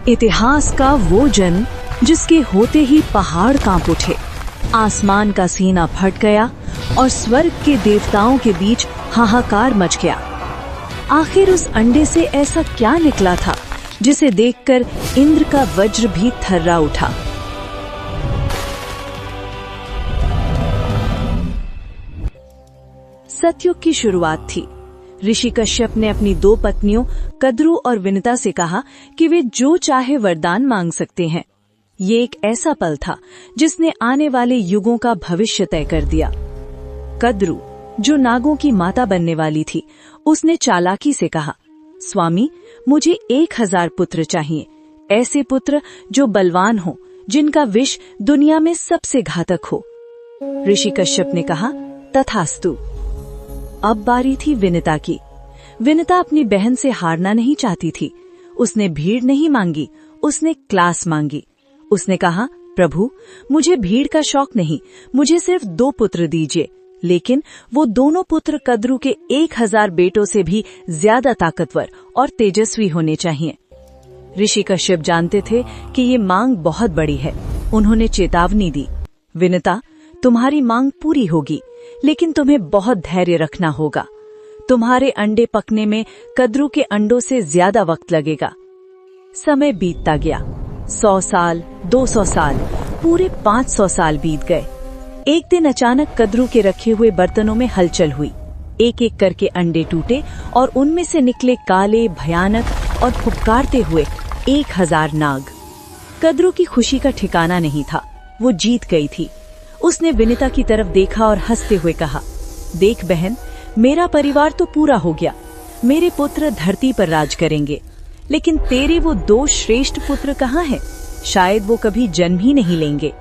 इतिहास का वो जन्म जिसके होते ही पहाड़ कांप उठे, आसमान का सीना फट गया और स्वर्ग के देवताओं के बीच हाहाकार मच गया। आखिर उस अंडे से ऐसा क्या निकला था जिसे देखकर इंद्र का वज्र भी थर्रा उठा। सतयुग की शुरुआत थी। ऋषि कश्यप ने अपनी 2 पत्नियों कद्रु और विनिता से कहा कि वे जो चाहे वरदान मांग सकते हैं। ये एक ऐसा पल था जिसने आने वाले युगों का भविष्य तय कर दिया। कद्रु, जो नागों की माता बनने वाली थी, उसने चालाकी से कहा, स्वामी, मुझे 1000 पुत्र चाहिए, ऐसे पुत्र जो बलवान हो, जिनका विष दुनिया में सबसे घातक हो। ऋषि कश्यप ने कहा, तथास्तु। अब बारी थी विनिता की। विनिता अपनी बहन से हारना नहीं चाहती थी। उसने भीड़ नहीं मांगी, उसने क्लास मांगी। उसने कहा, प्रभु, मुझे भीड़ का शौक नहीं, मुझे सिर्फ 2 पुत्र दीजिए, लेकिन वो दोनों पुत्र कद्रु के 1000 बेटों से भी ज्यादा ताकतवर और तेजस्वी होने चाहिए। ऋषि कश्यप जानते थे कि ये मांग बहुत बड़ी है। उन्होंने चेतावनी दी, विनिता, तुम्हारी मांग पूरी होगी, लेकिन तुम्हें बहुत धैर्य रखना होगा। तुम्हारे अंडे पकने में कद्रु के अंडों से ज्यादा वक्त लगेगा। समय बीतता गया। 100 साल, 200 साल, पूरे 500 साल बीत गए। एक दिन अचानक कद्रु के रखे हुए बर्तनों में हलचल हुई। एक एक करके अंडे टूटे और उनमें से निकले काले, भयानक और फुफकारते हुए 1000 नाग। कद्रु की खुशी का ठिकाना नहीं था। वो जीत गई थी। उसने विनिता की तरफ देखा और हंसते हुए कहा, देख बहन, मेरा परिवार तो पूरा हो गया। मेरे पुत्र धरती पर राज करेंगे, लेकिन तेरे वो 2 श्रेष्ठ पुत्र कहाँ हैं? शायद वो कभी जन्म ही नहीं लेंगे।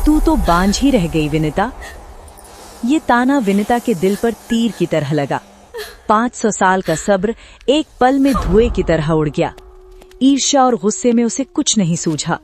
तू तो बांझ ही रह गई विनिता। ये ताना विनिता के दिल पर तीर की तरह लगा। 500 साल का सब्र एक पल में धुएं की तरह उड़ गया। ईर्ष्या और गुस्से में उसे कुछ नहीं सूझा।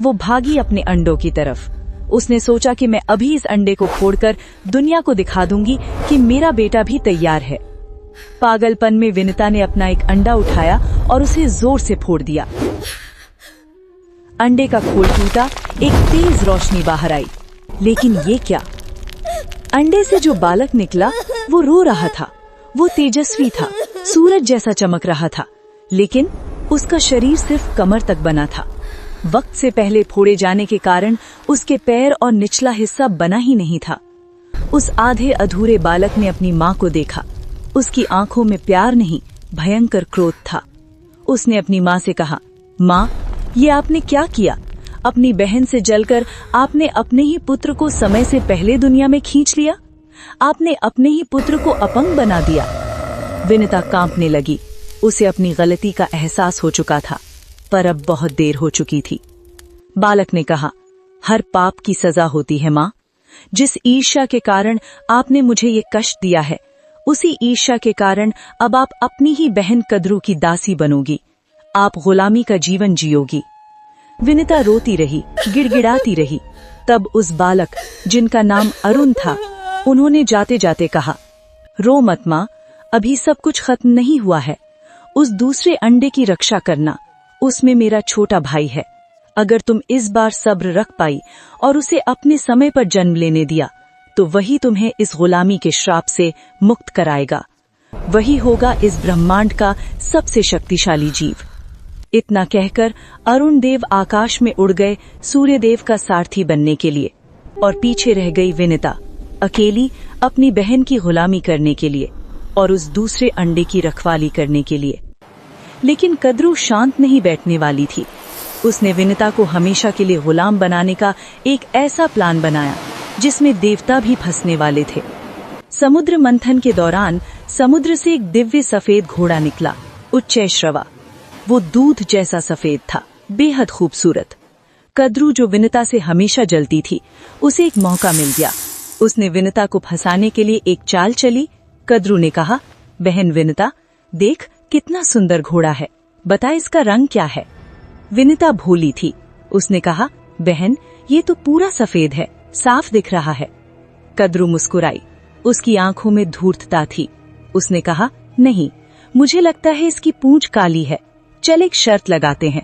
वो भागी अपने अंडों की तरफ। उसने सोचा कि मैं अभी इस अंडे को फोड़कर दुनिया को दिखा दूंगी कि मेरा बेटा भी तैयार है। पागलपन में विनिता ने अपना एक अंडा उठाया और उसे जोर से फोड़ दिया। अंडे का खोल टूटा, एक तेज रोशनी बाहर आई। लेकिन ये क्या? अंडे से जो बालक निकला वो रो रहा था। वो तेजस्वी था, सूरज जैसा चमक रहा था, लेकिन उसका शरीर सिर्फ कमर तक बना था। वक्त से पहले फोड़े जाने के कारण उसके पैर और निचला हिस्सा बना ही नहीं था। उस आधे अधूरे बालक ने अपनी माँ को देखा। उसकी आंखों में प्यार नहीं, भयंकर क्रोध था। उसने अपनी माँ से कहा, माँ, ये आपने क्या किया? अपनी बहन से जलकर आपने अपने ही पुत्र को समय से पहले दुनिया में खींच लिया। आपने अपने ही पुत्र को अपंग बना दिया। विनिता कांपने लगी। उसे अपनी गलती का एहसास हो चुका था, पर अब बहुत देर हो चुकी थी। बालक ने कहा, हर पाप की सजा होती है माँ। जिस ईर्ष्या के कारण आपने मुझे ये कष्ट दिया है, उसी ईर्ष्या के कारण अब आप अपनी ही बहन कद्रु की दासी बनोगी। आप गुलामी का जीवन जियोगी। विनिता रोती रही, गिड़गिड़ाती रही। तब उस बालक, जिनका नाम अरुण था, उन्होंने जाते जाते कहा, रो मत माँ, अभी सब कुछ खत्म नहीं हुआ है। उस दूसरे अंडे की रक्षा करना, उसमें मेरा छोटा भाई है। अगर तुम इस बार सब्र रख पाई और उसे अपने समय पर जन्म लेने दिया, तो वही तुम्हें इस गुलामी के श्राप से मुक्त कराएगा। वही होगा इस ब्रह्मांड का सबसे शक्तिशाली जीव। इतना कहकर अरुण देव आकाश में उड़ गए सूर्य देव का सारथी बनने के लिए, और पीछे रह गई विनिता, अकेली अपनी बहन की गुलामी करने के लिए और उस दूसरे अंडे की रखवाली करने के लिए। लेकिन कद्रु शांत नहीं बैठने वाली थी। उसने विनिता को हमेशा के लिए गुलाम बनाने का एक ऐसा प्लान बनाया जिसमें देवता भी फंसने वाले थे। समुद्र मंथन के दौरान समुद्र से एक दिव्य सफेद घोड़ा निकला, उच्चैश्रवा। वो दूध जैसा सफेद था, बेहद खूबसूरत। कद्रु, जो विनिता से हमेशा जलती थी, उसे एक मौका मिल गया। उसने विनिता को फंसाने के लिए एक चाल चली। कद्रु ने कहा, बहन विनिता, देख कितना सुंदर घोड़ा है, बता इसका रंग क्या है? विनिता भोली थी। उसने कहा, बहन, ये तो पूरा सफेद है, साफ दिख रहा है। कद्रु मुस्कुराई। उसकी आंखों में धूर्तता थी। उसने कहा, नहीं, मुझे लगता है इसकी पूंछ काली है। चल एक शर्त लगाते हैं।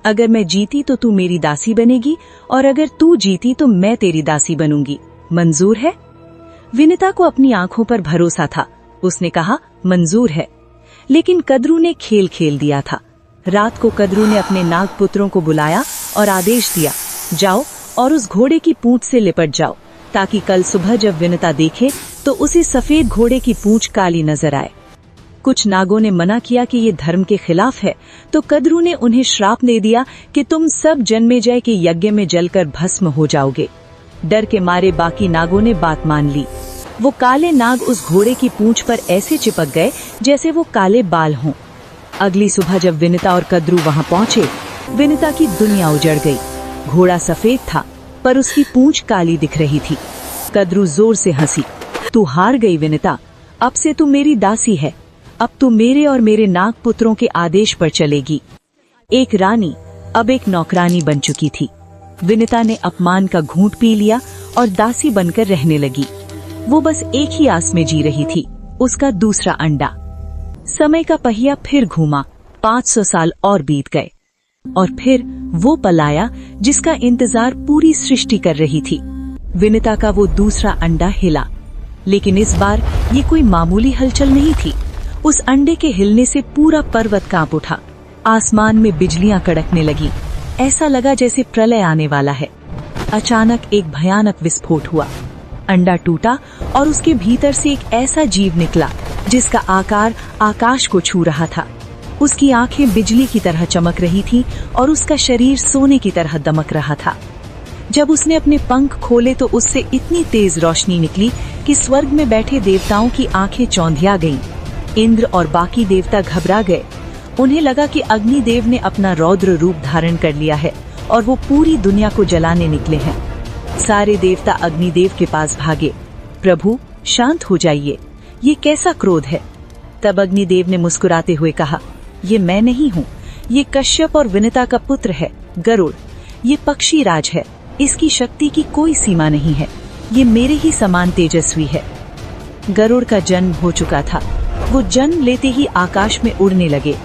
अगर मैं जीती तो तू मेरी दासी बनेगी और अगर तू जीती तो मैं तेरी दासी बनूंगी। मंजूर है? विनिता को अपनी आंखों पर भरोसा था। उसने कहा, मंजूर है। लेकिन कद्रू ने खेल खेल दिया था। रात को कद्रू ने अपने नागपुत्रों को बुलाया और आदेश दिया, जाओ और उस घोड़े की पूंछ से लिपट जाओ, ताकि कल सुबह जब विनिता देखे तो उसे सफेद घोड़े की पूंछ काली नजर आए। कुछ नागों ने मना किया कि ये धर्म के खिलाफ है, तो कद्रू ने उन्हें श्राप दे दिया कि तुम सब जन्मेजय के यज्ञ में जलकर भस्म हो जाओगे। डर के मारे बाकी नागों ने बात मान ली। वो काले नाग उस घोड़े की पूंछ पर ऐसे चिपक गए जैसे वो काले बाल हों। अगली सुबह जब विनिता और कद्रू वहां पहुंचे, विनिता की दुनिया उजड़ गई। घोड़ा सफेद था पर उसकी पूंछ काली दिख रही थी। कद्रू जोर से हंसी, तू हार गई विनिता, अब से तू मेरी दासी है। अब तू मेरे और मेरे नागपुत्रों के आदेश पर चलेगी। एक रानी अब एक नौकरानी बन चुकी थी। विनिता ने अपमान का घूंट पी लिया और दासी बनकर रहने लगी। वो बस एक ही आस में जी रही थी, उसका दूसरा अंडा। समय का पहिया फिर घूमा, 500 साल और बीत गए और फिर वो पल आया जिसका इंतजार पूरी सृष्टि कर रही थी। विनिता का वो दूसरा अंडा हिला, लेकिन इस बार ये कोई मामूली हलचल नहीं थी। उस अंडे के हिलने से पूरा पर्वत कांप उठा। आसमान में बिजलियां कड़कने लगी। ऐसा लगा जैसे प्रलय आने वाला है। अचानक एक भयानक विस्फोट हुआ। अंडा टूटा और उसके भीतर से एक ऐसा जीव निकला जिसका आकार आकाश को छू रहा था। उसकी आंखें बिजली की तरह चमक रही थी और उसका शरीर सोने की तरह दमक रहा था। जब उसने अपने पंख खोले तो उससे इतनी तेज रोशनी निकली कि स्वर्ग में बैठे देवताओं की आंखें चौंधिया गईं। इंद्र और बाकी देवता घबरा गए। उन्हें लगा कि अग्निदेव ने अपना रौद्र रूप धारण कर लिया है और वो पूरी दुनिया को जलाने निकले हैं। सारे देवता अग्निदेव के पास भागे। प्रभु, शांत हो जाइए, ये कैसा क्रोध है? तब अग्निदेव ने मुस्कुराते हुए कहा, ये मैं नहीं हूँ, ये कश्यप और विनिता का पुत्र है, गरुड़। ये पक्षी राज है, इसकी शक्ति की कोई सीमा नहीं है। ये मेरे ही समान तेजस्वी है। गरुड़ का जन्म हो चुका था। वो जन्म लेते ही आकाश में उड़ने लगे।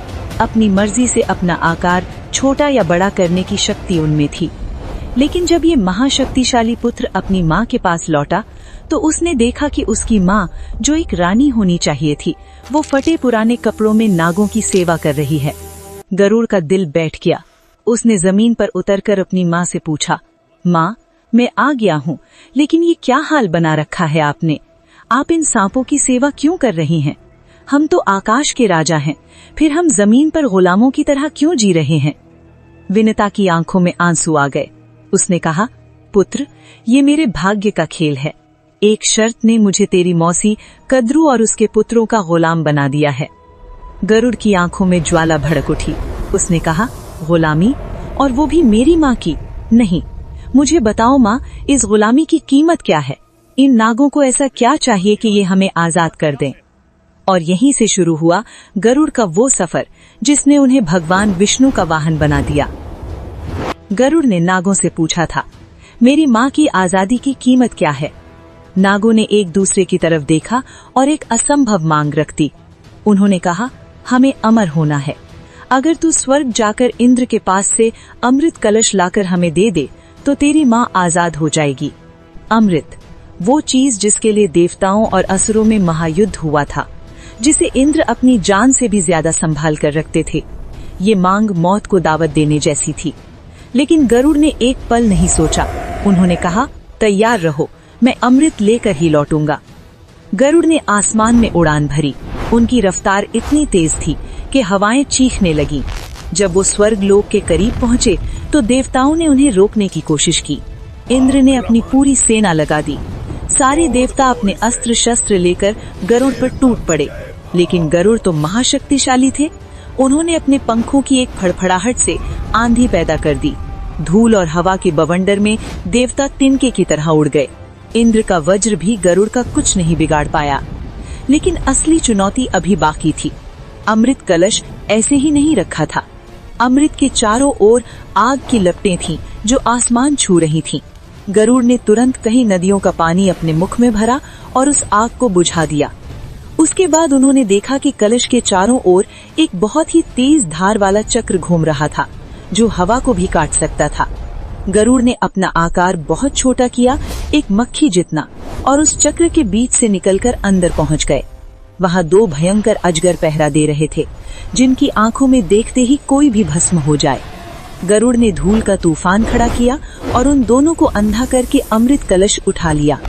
अपनी मर्जी से अपना आकार छोटा या बड़ा करने की शक्ति उनमें थी। लेकिन जब ये महाशक्तिशाली पुत्र अपनी माँ के पास लौटा तो उसने देखा कि उसकी माँ, जो एक रानी होनी चाहिए थी, वो फटे पुराने कपड़ों में नागों की सेवा कर रही है। गरुड़ का दिल बैठ गया। उसने जमीन पर उतरकर अपनी माँ से पूछा, माँ, मैं आ गया हूँ, लेकिन ये क्या हाल बना रखा है आपने? आप इन सांपों की सेवा क्यों कर रही हैं? हम तो आकाश के राजा हैं, फिर हम जमीन पर गुलामों की तरह क्यों जी रहे हैं? विनिता की आंखों में आंसू आ गए। उसने कहा, पुत्र, ये मेरे भाग्य का खेल है। एक शर्त ने मुझे तेरी मौसी कद्रू और उसके पुत्रों का गुलाम बना दिया है। गरुड़ की आंखों में ज्वाला भड़क उठी। उसने कहा, गुलामी? और वो भी मेरी माँ की? नहीं, मुझे बताओ माँ, इस गुलामी की कीमत क्या है? इन नागों को ऐसा क्या चाहिए कि ये हमें आजाद कर दें? और यहीं से शुरू हुआ गरुड़ का वो सफर जिसने उन्हें भगवान विष्णु का वाहन बना दिया। गरुड़ ने नागों से पूछा था, मेरी माँ की आजादी की कीमत क्या है? नागों ने एक दूसरे की तरफ देखा और एक असंभव मांग रख दी। उन्होंने कहा, हमें अमर होना है। अगर तू स्वर्ग जाकर इंद्र के पास से अमृत कलश लाकर हमें दे दे तो तेरी माँ आजाद हो जाएगी। अमृत, वो चीज जिसके लिए देवताओं और असुरों में महायुद्ध हुआ था, जिसे इंद्र अपनी जान से भी ज्यादा संभाल कर रखते थे। ये मांग मौत को दावत देने जैसी थी। लेकिन गरुड़ ने एक पल नहीं सोचा। उन्होंने कहा, तैयार रहो, मैं अमृत लेकर ही लौटूंगा। गरुड़ ने आसमान में उड़ान भरी। उनकी रफ्तार इतनी तेज थी कि हवाएं चीखने लगी। जब वो स्वर्ग लोक के करीब पहुंचे तो देवताओं ने उन्हें रोकने की कोशिश की। इंद्र ने अपनी पूरी सेना लगा दी। सारे देवता अपने अस्त्र शस्त्र लेकर गरुड़ पर टूट पड़े। लेकिन गरुड़ तो महाशक्तिशाली थे। उन्होंने अपने पंखों की एक फड़फड़ाहट से आंधी पैदा कर दी। धूल और हवा के बवंडर में देवता तिनके की तरह उड़ गए। इंद्र का वज्र भी गरुड़ का कुछ नहीं बिगाड़ पाया। लेकिन असली चुनौती अभी बाकी थी। अमृत कलश ऐसे ही नहीं रखा था। अमृत के चारों ओर आग की लपटें थीं जो आसमान छू रही थीं। गरुड़ ने तुरंत कई नदियों का पानी अपने मुख में भरा और उस आग को बुझा दिया। उसके बाद उन्होंने देखा कि कलश के चारों ओर एक बहुत ही तेज धार वाला चक्र घूम रहा था, जो हवा को भी काट सकता था। गरुड़ ने अपना आकार बहुत छोटा किया, एक मक्खी जितना, और उस चक्र के बीच से निकलकर अंदर पहुंच गए। वहां 2 भयंकर अजगर पहरा दे रहे थे, जिनकी आंखों में देखते ही कोई भी भस्म हो जाए। गरुड़ ने धूल का तूफान खड़ा किया और उन दोनों को अंधा करके अमृत कलश उठा लिया।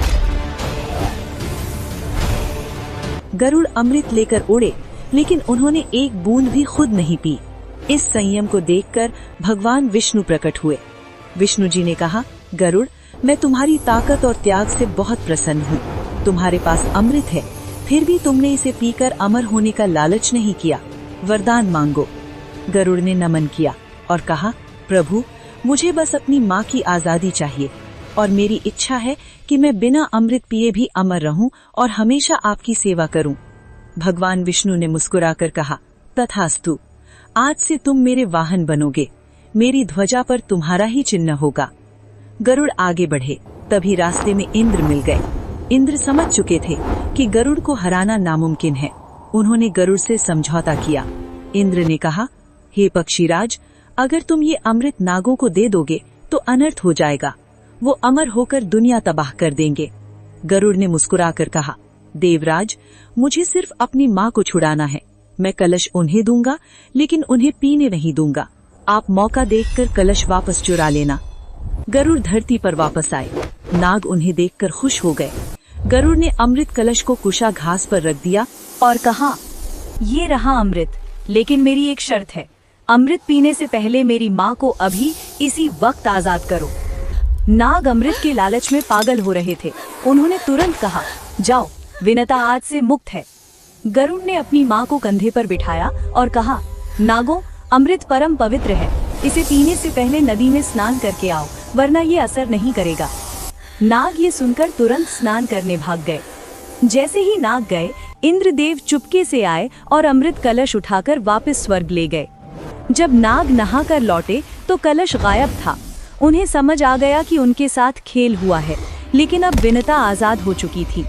गरुड़ अमृत लेकर उड़े, लेकिन उन्होंने एक बूंद भी खुद नहीं पी। इस संयम को देखकर भगवान विष्णु प्रकट हुए। विष्णु जी ने कहा, गरुड़, मैं तुम्हारी ताकत और त्याग से बहुत प्रसन्न हूँ। तुम्हारे पास अमृत है, फिर भी तुमने इसे पीकर अमर होने का लालच नहीं किया। वरदान मांगो। गरुड़ ने नमन किया और कहा, प्रभु, मुझे बस अपनी माँ की आजादी चाहिए और मेरी इच्छा है कि मैं बिना अमृत पिए भी अमर रहूं और हमेशा आपकी सेवा करूं। भगवान विष्णु ने मुस्कुराकर कहा, तथास्तु, आज से तुम मेरे वाहन बनोगे, मेरी ध्वजा पर तुम्हारा ही चिन्ह होगा। गरुड़ आगे बढ़े, तभी रास्ते में इंद्र मिल गए। इंद्र समझ चुके थे कि गरुड़ को हराना नामुमकिन है। उन्होंने गरुड़ से समझौता किया। इंद्र ने कहा, हे पक्षीराज, अगर तुम ये अमृत नागों को दे दोगे तो अनर्थ हो जाएगा, वो अमर होकर दुनिया तबाह कर देंगे। गरुड़ ने मुस्कुराकर कहा, देवराज, मुझे सिर्फ अपनी माँ को छुड़ाना है। मैं कलश उन्हें दूंगा, लेकिन उन्हें पीने नहीं दूंगा। आप मौका देखकर कलश वापस चुरा लेना। गरुड़ धरती पर वापस आए। नाग उन्हें देखकर खुश हो गए। गरुड़ ने अमृत कलश को कुशा घास पर रख दिया और कहा, ये रहा अमृत, लेकिन मेरी एक शर्त है। अमृत पीने से पहले मेरी माँ को अभी इसी वक्त आजाद करो। नाग अमृत के लालच में पागल हो रहे थे। उन्होंने तुरंत कहा, जाओ, विनता आज से मुक्त है। गरुड़ ने अपनी माँ को कंधे पर बिठाया और कहा, नागों, अमृत परम पवित्र है, इसे पीने से पहले नदी में स्नान करके आओ, वरना ये असर नहीं करेगा। नाग ये सुनकर तुरंत स्नान करने भाग गए। जैसे ही नाग गए, इंद्रदेव चुपके से आए और अमृत कलश उठाकर वापस स्वर्ग ले गए। जब नाग नहाकर लौटे तो कलश गायब था। उन्हें समझ आ गया कि उनके साथ खेल हुआ है, लेकिन अब विनता आजाद हो चुकी थी।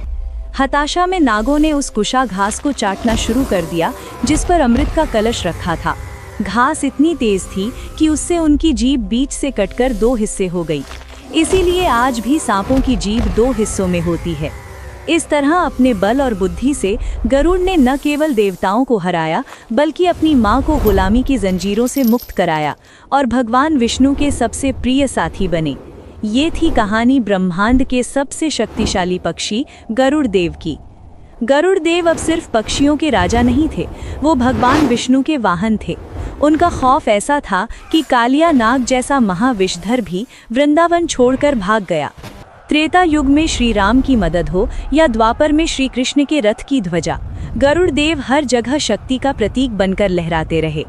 हताशा में नागों ने उस कुशा घास को चाटना शुरू कर दिया जिस पर अमृत का कलश रखा था। घास इतनी तेज थी कि उससे उनकी जीभ बीच से कटकर 2 हिस्से हो गई। इसीलिए आज भी सांपों की जीभ 2 हिस्सों में होती है। इस तरह अपने बल और बुद्धि से गरुड़ ने न केवल देवताओं को हराया, बल्कि अपनी माँ को गुलामी की जंजीरों से मुक्त कराया और भगवान विष्णु के सबसे प्रिय साथी बने। ये थी कहानी ब्रह्मांड के सबसे शक्तिशाली पक्षी गरुड़ देव की। गरुड़ देव अब सिर्फ पक्षियों के राजा नहीं थे, वो भगवान विष्णु के वाहन थे। उनका खौफ ऐसा था कि कालिया नाग जैसा महाविषधर भी वृंदावन छोड़कर भाग गया। त्रेता युग में श्री राम की मदद हो या द्वापर में श्री कृष्ण के रथ की ध्वजा, गरुड़ देव हर जगह शक्ति का प्रतीक बनकर लहराते रहे।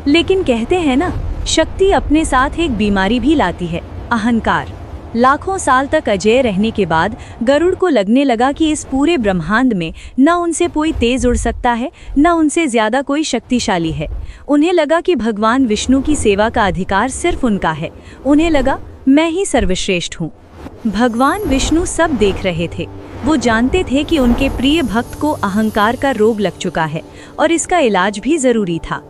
लेकिन कहते हैं ना, शक्ति अपने साथ एक बीमारी भी लाती है, अहंकार। लाखों साल तक अजेय रहने के बाद गरुड़ को लगने लगा कि इस पूरे ब्रह्मांड में न उनसे कोई तेज उड़ सकता है, न उनसे ज्यादा कोई शक्तिशाली है। उन्हें लगा कि भगवान विष्णु की सेवा का अधिकार सिर्फ उनका है। उन्हें लगा, मैं ही सर्वश्रेष्ठ हूँ। भगवान विष्णु सब देख रहे थे। वो जानते थे कि उनके प्रिय भक्त को अहंकार का रोग लग चुका है और इसका इलाज भी जरूरी था।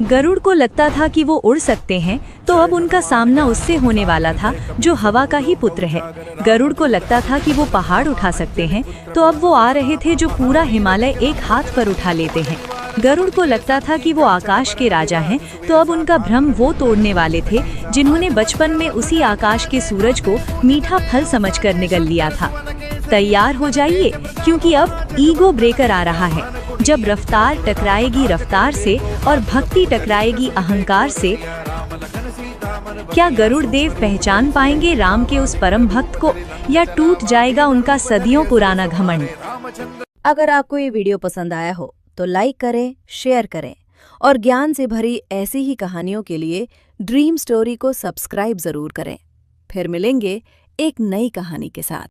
गरुड़ को लगता था कि वो उड़ सकते हैं, तो अब उनका सामना उससे होने वाला था जो हवा का ही पुत्र है। गरुड़ को लगता था कि वो पहाड़ उठा सकते हैं, तो अब वो आ रहे थे जो पूरा हिमालय एक हाथ पर उठा लेते हैं। गरुड़ को लगता था कि वो आकाश के राजा हैं, तो अब उनका भ्रम वो तोड़ने वाले थे जिन्होंने बचपन में उसी आकाश के सूरज को मीठा फल समझकर निगल लिया था। तैयार हो जाइए, क्योंकि अब ईगो ब्रेकर आ रहा है। जब रफ्तार टकराएगी रफ्तार से और भक्ति टकराएगी अहंकार से, क्या गरुड़ देव पहचान पाएंगे राम के उस परम भक्त को, या टूट जाएगा उनका सदियों पुराना घमंड। अगर आपको ये वीडियो पसंद आया हो तो लाइक करें, शेयर करें और ज्ञान से भरी ऐसी ही कहानियों के लिए ड्रीम स्टोरी को सब्सक्राइब जरूर करें। फिर मिलेंगे एक नई कहानी के साथ।